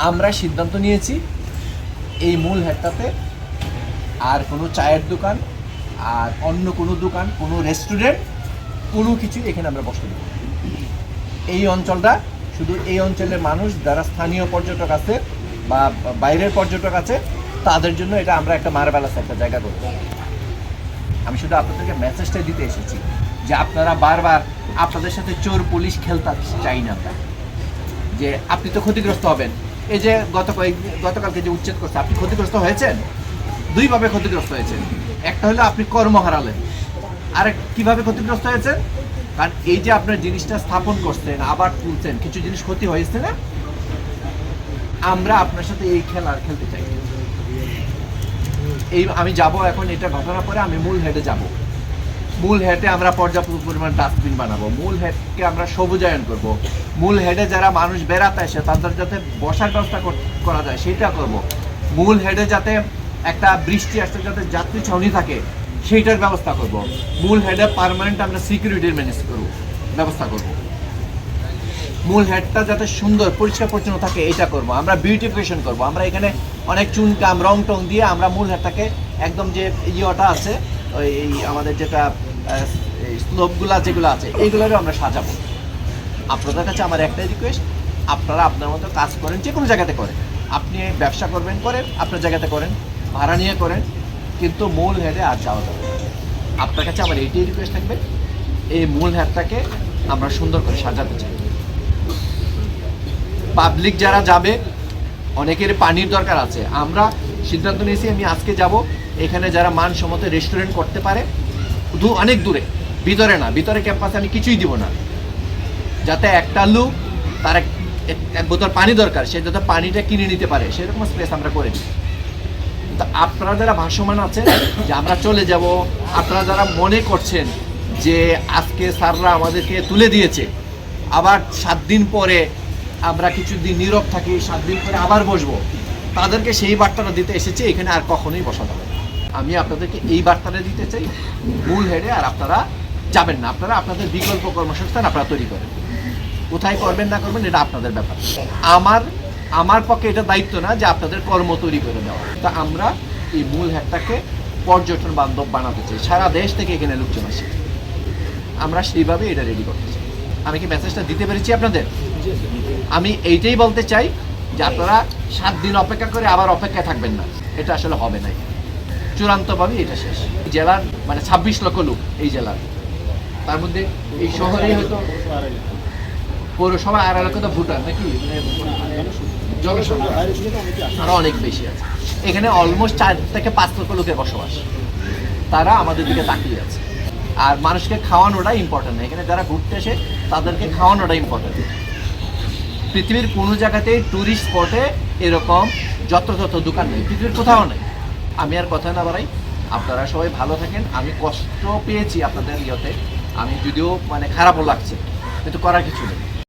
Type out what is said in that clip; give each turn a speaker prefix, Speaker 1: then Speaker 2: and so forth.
Speaker 1: আমরা সিদ্ধান্ত নিয়েছি এই মূল হাটটাতে আর কোনো চায়ের দোকান আর অন্য কোনো দোকান, কোনো রেস্টুরেন্ট, কোনো কিছু এখানে আমরা বসতে দেব। এই অঞ্চলটা শুধু এই অঞ্চলের মানুষ যারা স্থানীয় পর্যটক আছে বা বাইরের পর্যটক আছে তাদের জন্য এটা আমরা একটা মার্ভেলাস একটা জায়গা করব। আমি শুধু আপনাদেরকে মেসেজটা দিতে এসেছি যে আপনারা বারবার আপনাদের সাথে চোর পুলিশ খেলতে চাই না আমরা, যে আপনি তো ক্ষতিগ্রস্ত হবেন। এই যে গতকালকে যে উচ্ছেদ করছে, আপনি ক্ষতিগ্রস্ত হয়েছেন, দুইভাবে ক্ষতিগ্রস্ত হয়েছেন। একটা হলো আপনি কর্ম হারালেন, আর কিভাবে ক্ষতিগ্রস্ত হয়েছেন, কারণ এই যে আপনার জিনিসটা স্থাপন করছেন আবার তুলছেন, কিছু জিনিস ক্ষতি হয়েছে না। আমরা আপনার সাথে এই খেলা আর খেলতে চাই। এই আমি যাব এখন, এটা ঘটনার পরে আমি মূল হেডে যাব। মূল হেডে আমরা পর্যাপ্ত পরিমাণ ডাস্টবিন বানাবো, মূল হেডকে আমরা সবুজায়ন করব, মূল হেডে যারা মানুষ বেড়াতে আসে তাদের যাতে বসার ব্যবস্থা করা যায় সেটা করব, মূল হেডে যাতে একটা বৃষ্টি আসতে যাতে যাত্রী ছাউনি থাকে সেইটার ব্যবস্থা করব, মূল হেডে পার্মানেন্ট আমরা সিকিউরিটির ম্যানেজ করব ব্যবস্থা করব, মূল হেডটা যাতে সুন্দর পরিষ্কার পরিচ্ছন্ন থাকে এটা করব, আমরা বিউটিফিকেশন করব। আমরা এখানে অনেক চুনকাম রং টং দিয়ে আমরা মূল হেডটাকে একদম যে ইয়েটা আছে ওই আমাদের যেটা স্লোপগুলো যেগুলো আছে এইগুলোরও আমরা সাজাবো। আপনাদের কাছে আমার একটাই রিকোয়েস্ট, আপনারা আপনার মতো কাজ করেন, যে কোনো জায়গাতে করেন, আপনি ব্যবসা করবেন করেন, আপনার জায়গাতে করেন, ভাড়া নিয়ে করেন, কিন্তু মূল হেডে আর যাওয়া যাবে। আপনার কাছে আমার এইটাই রিকোয়েস্ট থাকবে, এই মূল হেডটাকে আমরা সুন্দর করে সাজাতে চাই। পাবলিক যারা যাবে অনেকের পানির দরকার আছে, আমরা সিদ্ধান্ত নিয়েছি আমি আজকে যাব এখানে যারা মানসম্মত রেস্টুরেন্ট করতে পারে, অনেক দূরে, ভিতরে না, ভিতরে ক্যাম্পাসে আমি কিছুই দিব না, যাতে একটা লোক তার এক বোতল পানি দরকার সে যাতে পানিটা কিনে নিতে পারে সেরকম স্পেস আমরা করে দিই। তো আপনারা যারা ভাসমান আছেন যে আমরা চলে যাব, আপনারা যারা মনে করছেন যে আজকে স্যাররা আমাদেরকে তুলে দিয়েছে, আবার 7 দিন পরে আমরা কিছুদিন নীরব থাকি, 7 দিন পরে আবার বসবো, তাদেরকে সেই বার্তাটা দিতে এসেছে এখানে আর কখনোই বসা যাবে না। আমি আপনাদেরকে এই বার্তাটা দিতে চাই, মূল হেডে আর আপনারা যাবেন না, আপনারা আপনাদের বিকল্প কর্মসংস্থান আপনারা তৈরি করেন, কোথায় করবেন না করবেন এটা আপনাদের ব্যাপার। আমার পক্ষে এটা দায়িত্ব না যে আপনাদের কর্ম তৈরি করে দেওয়া। তা আমরা এই মূল হেডটাকে পর্যটন বান্ধব বানাতে চাই, সারা দেশ থেকে এখানে লোকজন আসে, আমরা সেইভাবে এটা রেডি করতে চাই। আমি কি মেসেজটা দিতে পেরেছি আপনাদের? আমি এইটাই বলতে চাই যে আপনারা 7 দিন অপেক্ষা করে আবার অপেক্ষায় থাকবেন না, এটা আসলে হবে না, চূড়ান্তভাবে এটা শেষ। জেলার মানে 26 লক্ষ লোক এই জেলার, তার মধ্যে এই শহরেই হয়তো পৌরসভা 2.5 লক্ষ তো ভোটার নাকি জনসংখ্যা আরো অনেক বেশি আছে। এখানে অলমোস্ট 4 থেকে 5 লক্ষ লোকের বসবাস, তারা আমাদের দিকে তাকিয়ে আছে। আর মানুষকে খাওয়ানোটা ইম্পর্টেন্ট না, এখানে যারা ঘুরতে আসে তাদেরকে খাওয়ানোটা ইম্পর্টেন্ট। পৃথিবীর কোনো জায়গাতেই ট্যুরিস্ট স্পটে এরকম যত্রতত্র দোকান নেই, পৃথিবীর কোথাও নেই। আমি আর কথা না বাড়াই, আপনারা সবাই ভালো থাকেন। আমি কষ্ট পেয়েছি আপনাদের ইয়েতে, আমি যদিও মানে খারাপও লাগছে, কিন্তু করার কিছু নেই।